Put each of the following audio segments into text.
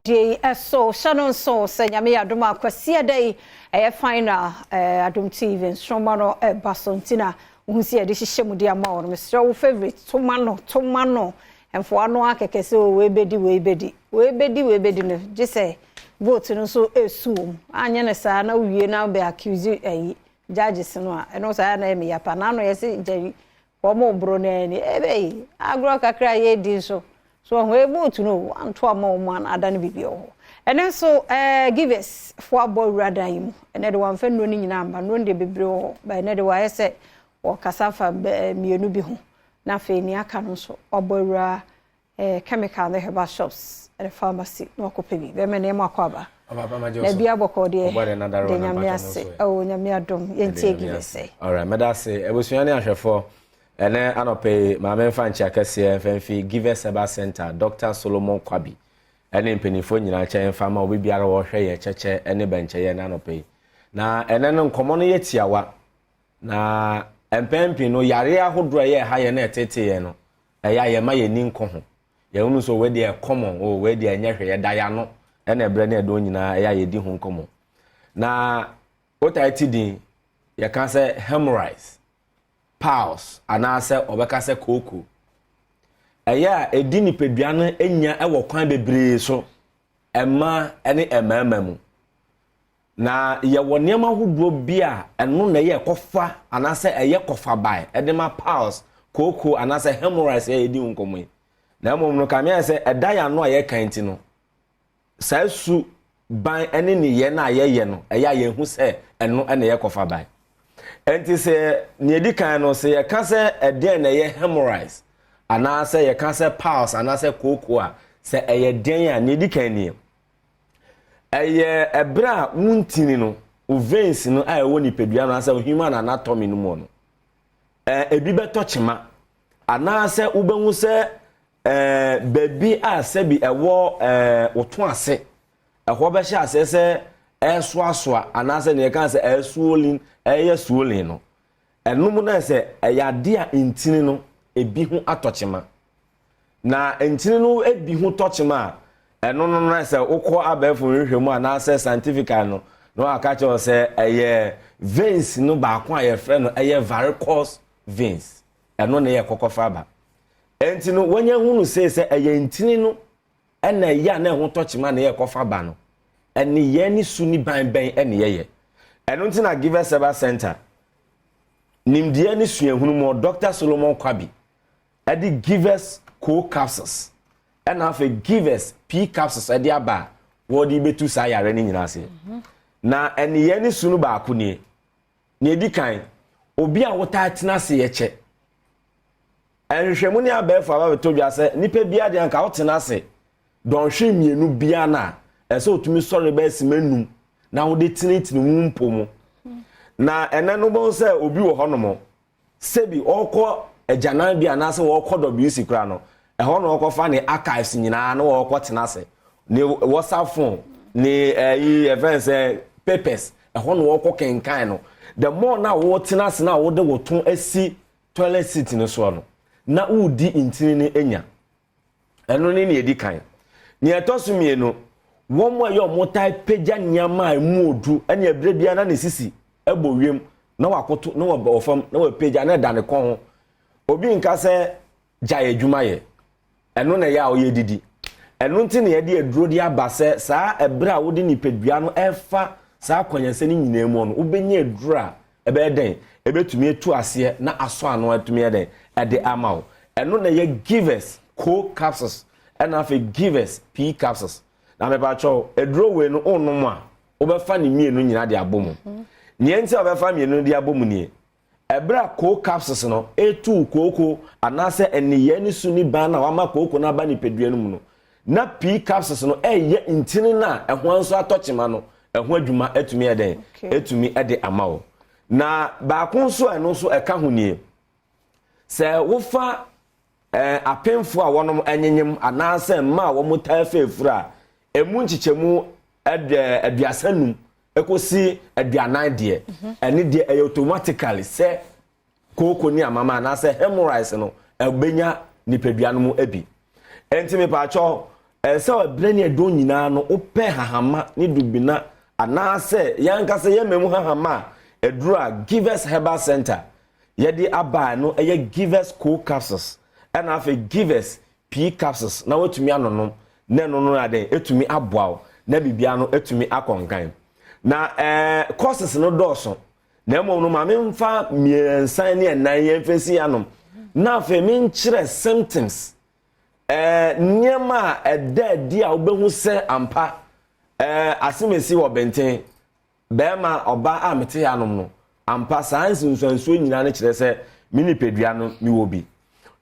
Day so Shannon so say nyame Adom akwase day final Adom TV nstroma no basontina unsi ade hihye mu dia ma won Mr. wo favorite tomano enfo ano akeke se we bedi no je say vote no so esuom anya ne sa na wie na be accuse judges no a eno sa na me yapa na no yesi jari omo bro na ni agro kakra ye di so we vote no anto ama man adane bibio and so give us for boy rather him and the one friend no nyina amba no de bebre by na de wa say o kasafa mienu bi ho na fe ni aka no so obowra chemical the herbal shops at the pharmacy no kopebi be me na makwaba na bia boko de nyame ase o nyame Adom yentie give us all right me da say ebusuani ahwefo ene anope ma menfa nchi akese mfemfi give us Herbal Center Dr. Solomon Kwabi ene mpenifo nyina che mfa ma obi biara wo hwe ye cheche ene benche ye na anope na ene no nkomo no yetiawa na empempi no yare ahodro ye ha ye na etete ye no eya ye ma ye ni nko ho ye unu so we de common o we de anya hwe ye daya no ene ebre na edo nyina eya ye di ho nkomo na otaiti din ye kan say hemorrhoids pause anase obeka se koko eya edi nipadua no enya ewo kwan bebre so ema ene emama mu na ye woniema hodo bia eno na ye kofa anase eye kofa bai edema pause koko anase hemorrhoids ye edi nkomo na mom no kamia se edaya no ye kanti no sa su ban ene ni ye na ye no eya ye hu se eno ene ye kofa bai enti se niedi kan no se ye ka se eden na ye hemorrhoids anase ye ka se pulse anase koko a se eye den a niedi kan ni eye ebra wuntini no o veins no a ewo nipadua no ase human anatomy no mo no ebi beto chema anase ubenwu se baby a se bi ewo oto ase eho be sha ase se eswa anase ne kan se esuolin suolin no enum na se eyade a intini no ebi hu atochema na intini no ebi hu tochema eno no na se ukọ abefo hwehwemu anase scientific no aka che se eye veins no ba kwa ye frɛ no eye varicose veins eno na ye kokofa ba enti no wanya hunu se eye intini no ena ya na hu tochema na ye kofa ba no eni ye ni suni ban eni ye eno nti na give us Herbal Center nimdie ni suahunu mo Dr. Solomon Kwabi edi give us co capsules and afa give us p capsules edi aba wodi betu sa yare ni nyina ase na eni ye ni sunu ba ko ni edi kan obi a wota tena se ye che enhwehwemu ni abefo aba beto bia se nipa bia de anka wotena se don hwe mienu bia na ese otumi sori ba simanum na wode tinitini mumpo mu na ene no bon se obi wo honomo sebi okọ ejanan bia na se wo kọ WC kra no eho no okọ fa ne archives nyina na wo kọ tenase ne WhatsApp phone ne events papers eho no wo kọ kenkan no the more na wo tenase na wo de wo ton asi toilet seat ne so no na udi intini ne enya eno ne edi kan ne etosumie no won mo ayo motai peja nyama emu odu ene ebre bia na ne sisi ebo wiem na wakoto na wo ofam na wo peja na da ne kon ho obi nka se jaye adwuma ye eno na ya oye didi eno nti na ye de aduro di abase saa ebre a wo de nipadua no efa saa kwanyanse ni nyina mu no ubenya aduro a ebe den ebetumi etu ase na aso ano atumi eden ede amawo eno na ye give us co capsules and afa give us p capsules na me ba cho eduro we no onum a obefa ne mienu nyina de abomu nie nti obefa mienu de abomu nie ebra co capsules no etu koko anase eniye ni suni ban na wama koko na ba ni pedua no mu no na p capsules no eye intini na eho anso atochema no eho adwuma etumi eden etumi ede amawo na ba konso eno so eka ho nie se wofa apemfo a wonom enyenyem anase ma wo muta fefura emu nchichemu aduasanum ekosi aduanan de ene de automatically se koko ni amama na se hemorrhoids no ebenya nipadua no mu abi enti me pa cho so ebre ne do nyina no ope hahama ne dubina anase yankase yememu hahama edura Givers Herbal Center yedi aba no eye Givers cold capsules and afa Givers pea capsules na wetumi anonom na no no ade etumi aboawo na bibia no etumi akonkan na courses no doso na emo no ma memfa miensan ne nan yemfesi anom na afa menkyere symptoms nyema edadi a obehu se ampa asemesi wo benten bema oba amete anom no ampa science nsuansuo nyina ne kyerɛ sɛ mini pedua no mi wo bi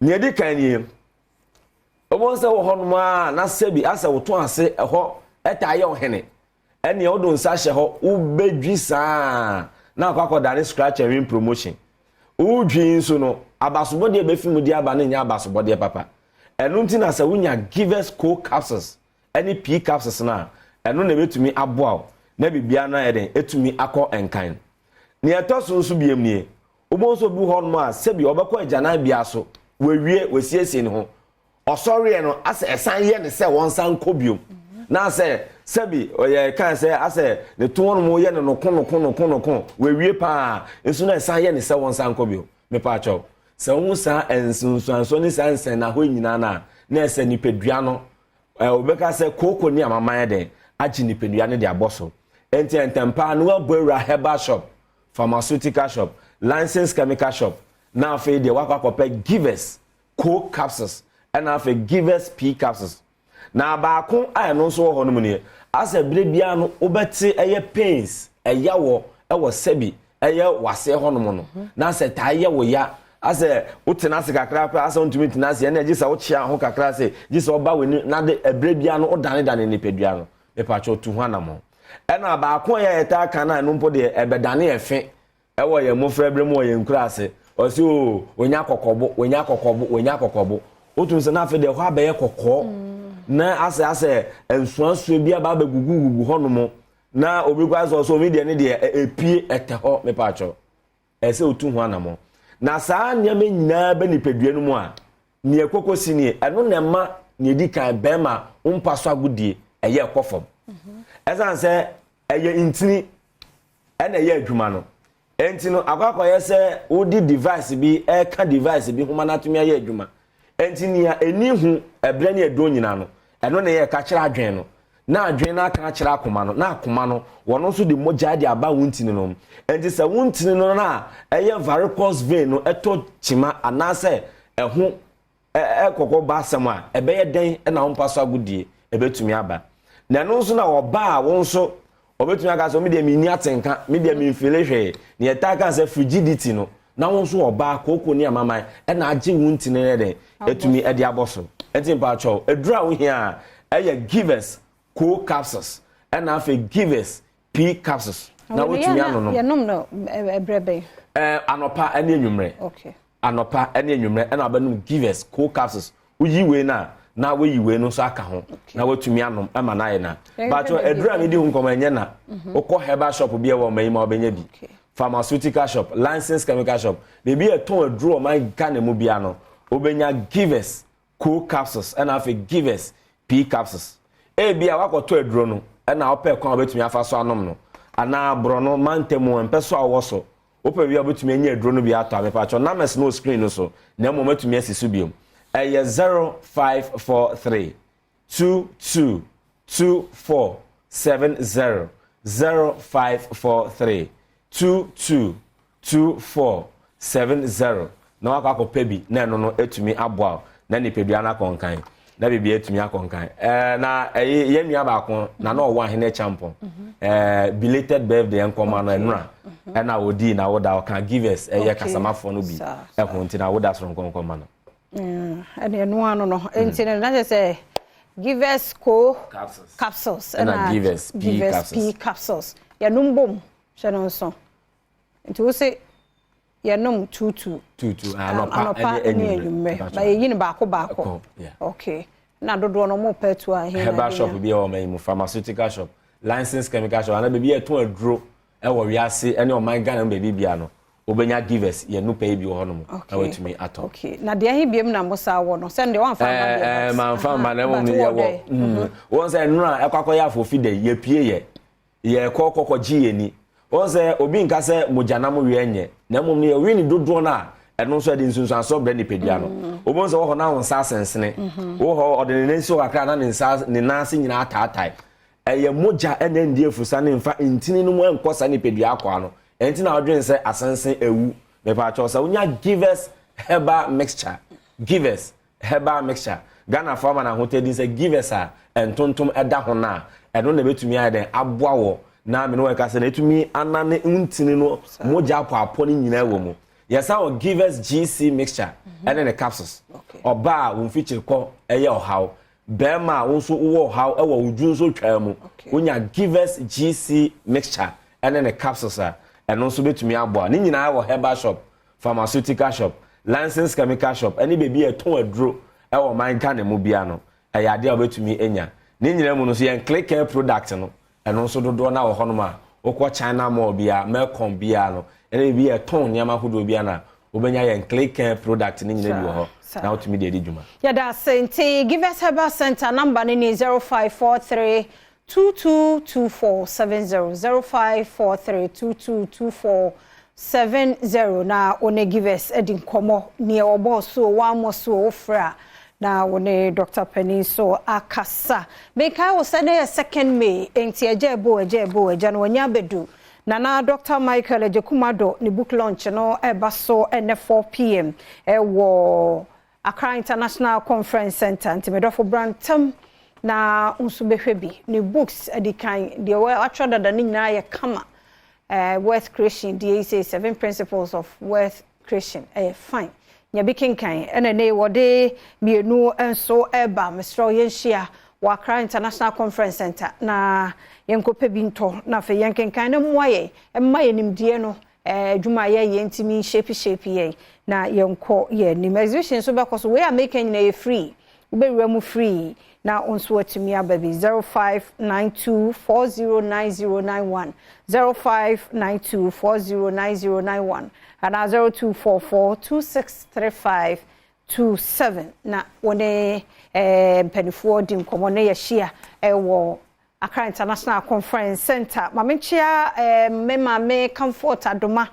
ne edi kan nie obon sɛ wo honom a na sebi asa wo to ase ɛhɔ ɛta ye ohene ɛne odo nsa hye hɔ ubedwi saa na akwa dane scratch and win promotion udwi nso no abasobode befimu di aba ne nya abasobode papa ɛno nti na sɛ wonya Givers cold capsules ɛne pea capsules na ɛno na betumi aboa na bibia na eden etumi akɔ enkan ne etoso nso biem nie obonso bi hɔ no a sebi obekɔ agyanan bia so wawie wasiesie ne ho ɔsɔre no ase ɛsan ye ne sɛ wɔn san kɔ biom na sɛ sebi oyɛ kan sɛ ase ne tono mo ye ne no kono wawie pa nso na ɛsan ye ne sɛ wɔn san kɔ biom me pa atwa sɛ wo sa ensunsuanso ne sansen na hɔ nyina na ɛsɛ nipadua no obeka sɛ koko ni amama eden agi nipadua ne de abɔso enti entempa no abura herbal shop pharmaceutical shop licensed chemical shop na afi de wakwakope Givers cold capsules and afi Givers pea capsules na baako a no so ho no mu ne asa bire bia no obete eye pains eyawo ewo sebi eye wase ho no mu no na asa taye wo ya asa utena se kakra pa asa untumi tena se na gisa wo chia ho kakra se gisa oba weni na de bire bia no odane ne pedua no e pa cho tu ho anamo ena baako ya eta kana no mpo de ebedane efe ewo ye mofra bre mo ye nkura ase osi o onya kokobo otu se na afi de ho abaye kokko na ase ensuansuo bi aba gugu honomo na obi kwa so mi de ne de epie ete ho me pa cho ese otu ho anamo na saa nyame nyina ba nipadua no mu a ne ekokosi ne eno na ma ne di kan bema umpa so agudie eye ekofom esan se eye intini ena eye adwuma no enti no akwakoye se odi device bi ka device bi homa na tumi eye adwuma enti ni ya eni hu ebre ne edo nyina no eno na ye ka kira adwen no na adwen na aka kira akoma no na akoma no wono so de mogya de aba wuntini no enti se wuntini no na eye varicose vein no eto chima anase eho kokko ba asem a ebeye den na hompa so agudie ebetumi aba na no so na oba a won so obetumi aka so me de mini atenka me de mi mfile hwe ne eta kan se frigidity no na won so oba koko ni amama na age wuntini ne de etumi e de aboso enti mpa cho edura wo hia eye Givers cold capsules na afa Givers pea capsules na wotumi anono ye nom no ebrebe anopa ene enwumre okay anopa ene enwumre na abanum Givers cold capsules uyi we na we yiwe no so aka ho na watumi anom ama na ye na but edura me di hu nkom enye na ukọ herbal shop bi e wo mai ma obenya bi pharmaceutical shop licensed chemical shop bebi e ton edura o man Ghana mu bia no obenya Givers cold capsules and afa Givers pea capsules e bia wakoto edura no na opɛ kwa obetumi afa so anom no ana bro no mantemu empeso awoso opɛ bia obetumi anya edura no bia ato amepa cho na mes no screen no so na mo metumi asisu biom 0543 22 2470 0543 22 2470 na wakako pebi na no no etumi aboa na nipedua na konkan na bibia etumi akonkan na ye nua ba kon na no wo ahene champion belated birthday enkoma na enura na odi na woda kan Givers ye kasamafo no bi ehunti na woda so nkoma na ene no ano no enti na say Givers capsules and Givers pea capsules ya numbom hwe no so enti wo say ya num 22 anopa ene enwume ba ye yin ba ko okay na dodo no mo petu a here herbal shop bi e o mai mu pharmaceutical shop licensed chemical shop ana be bi e ton aduro e wo wiase ene o man Ghana be bia no obenya givers ye no pay bi wo hono na wetumi ato okay na de ahi biem na mosa wo no send wan fa ma man fa ma na mo ye wo won say nura ekwakoya afofi de ye pie ye kokoko ji ni won say obi nka say mojana mo we enye na mom ne we ni dodo na eno so de nsunsu aso bre ni pedua no obon say wo ho na won sa sensene wo ho odene nsi wakra na ne nsa ne nansi nyina ataatai eye moja ene ndi efusa ne mfa ntini no mo enkosa ni pedua akwa no enti na odwen say asensen ewu me pa cho say unya givers herbal mixture givers herbal mixture Ghana farmer na hotel say givers a entontom eda ho na eno na betumi aden aboa wo na me no we ka say na etumi anane ntini no moja apo ni nyina wo mu yes our givers GC mixture ene ne capsules oba won feature ko eye ohaw bema won so wo ohaw e wo udwu so twa mu unya givers GC mixture ene ne capsules a eno so betumi aboa ni nyina wo herbal shop pharmaceutical shop licensed chemical shop any baby e ton aduro e wo man ka ne mu bia no e ya de obetumi enya ni nyina mu no so yen click care product no eno so dodo na wo hono ma okwo China mall bia Melcom bia no any bi e ton nyama hodo bia na obenya yen click care product ni nyina bi wo ho na otumi de djuma ya da senti give us Herbal Center number ni 0543 222470 na one give us edin komo ne obo so wa mo so ofra na one Dr. Penny so akasa make I was say 2nd May enti ejebo eja no nya bedu na Dr. Michael Ejekumado ni book launch no eba so ene 4 p.m. wo Accra International Conference Center ntimedofo Brantam na unsubehwebi ni books edikan de we atwa dada ni nyina ye kama worth creation the 7 principles of worth creation fine nya bikinkan ene ne wode mienu enso eba mesro yenhia wa Accra International Conference Center na yenkope binto na fe yenkenkan na muaye emma nimdie no dwuma ye ntimi shape ye na yenko ye ni exhibition so because we are making na free ubewura mu free na onso watimi ababi 0592409091 0592409091 and 0244263527 na wone penifo dim komo na yehia ewo Accra International Conference Center mamenchia me comfort adoma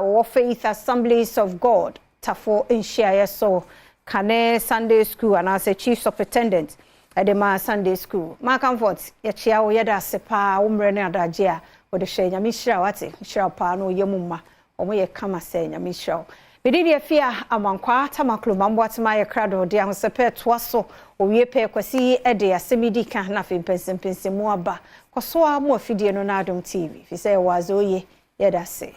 wo Faith Assemblies of God tafo enhia so Kane Sunday School and as a chief superintendent at the Sunday School. Ma comfort yechia wo yeda sepa umre ne adagea wo de hye nyamishira wate hira pa no yemuma omo ye kama se nyamishira bididi afia amankwa tamaklo mambo atema ye krado de ahosepe toaso owie pe kwasi ede asemidi kan na fe pensempense mu aba kwaso a mo afidie no na Adom TV fi se wazo ye yeda se